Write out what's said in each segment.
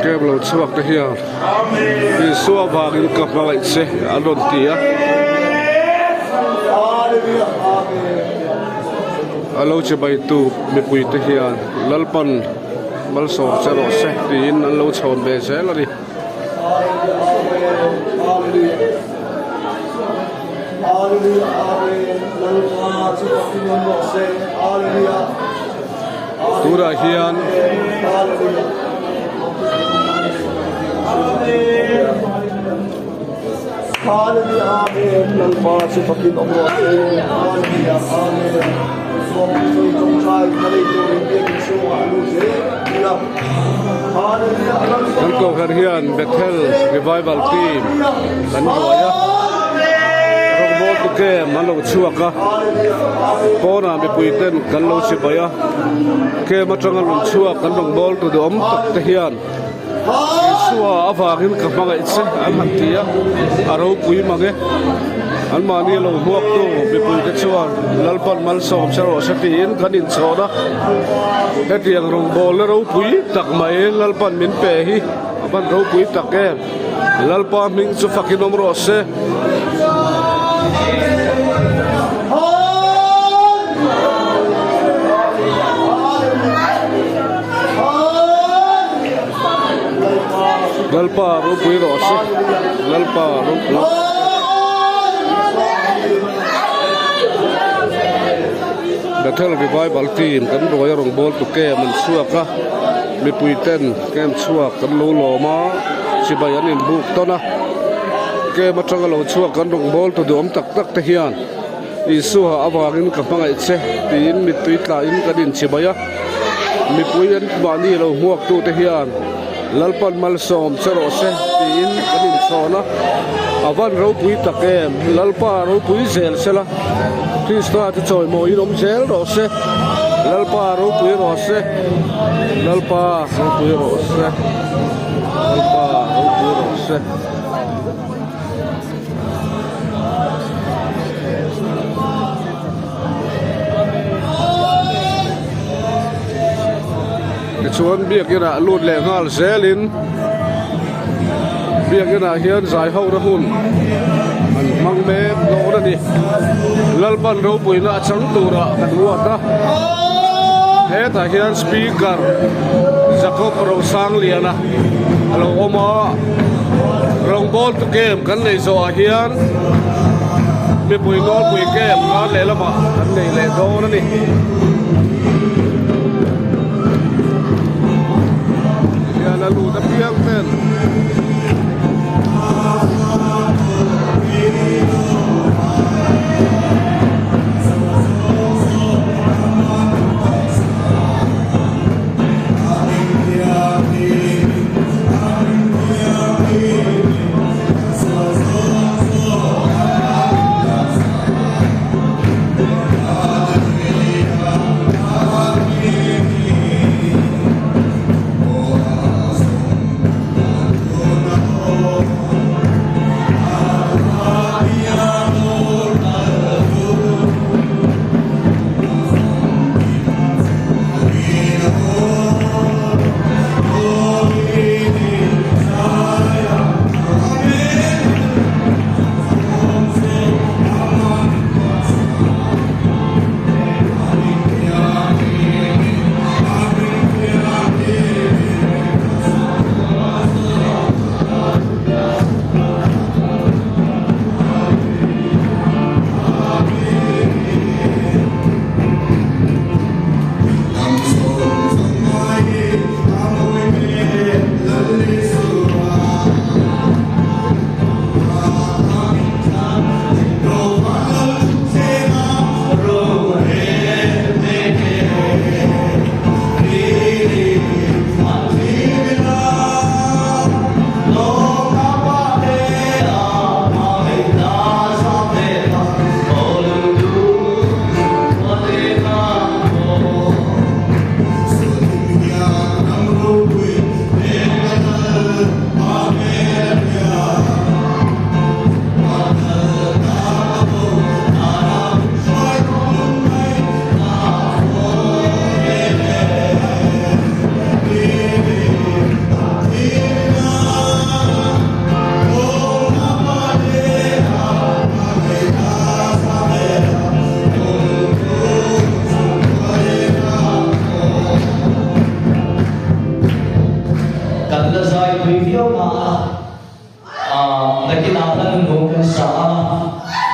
kem lo chuak te hian i suwa wangin ka hmangai che alon tia alo che bai tu mi pui te hian lalpan mal so chero se tin an lo chhon be se la ni tura hian Hallelujah, amen. Lalpa si Pakin Omro, hallelujah, amen. Suami trong trai kali tu ringgit semua alusi, hallelujah. kan ko her hian Bethel revival team kan roya rong bo tu ke man lo chuaka pona mi puiten kan lo si baya ke ma tangal lo chuak kan rong bol tu dom tak te hian suwa avagin ka manga itse an hantia aro pui mage an mani lo huak tu mi pui te chuan lalpan mal som charo satin kan in choda he tiang rong bol ro pui tak mai lalpan min pe hi ban ro pui tak ke lalpa ming chu fakin om ro se lalpa ro pui ro se lalpa ro pui Bethel revival team kan roi rong bol tu ke man suaka mi puiten kem suak kan lo lo ma sibayan in buk to na ke ma tanga lo suak kan rong bol tu dom tak tak te hian isu ha awangin ka pangai che tin mi tuitla in kan in sibaya mi puyen bani lo huak tu te hian lalpan mal som chero se tin kan in sona avan ro pui takem lalpa ro pui zel sela Krista tu choi mo inom zel ro se lalpa ro pui ro se lalpa ro pui ro se lalpa ro pui ro se chuan biak ina lut le ngal zelin biak ina hian zai ho ra hun an mang me lo na ni lalpan ro puina chang tura kan ruata he ta hian speaker Jacob ro sang liana alo oma rong bol tu game kan nei zo a hian mi pui gol pui game ka le lama kan nei le do na ni la luta piang pen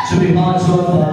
Subihan Suat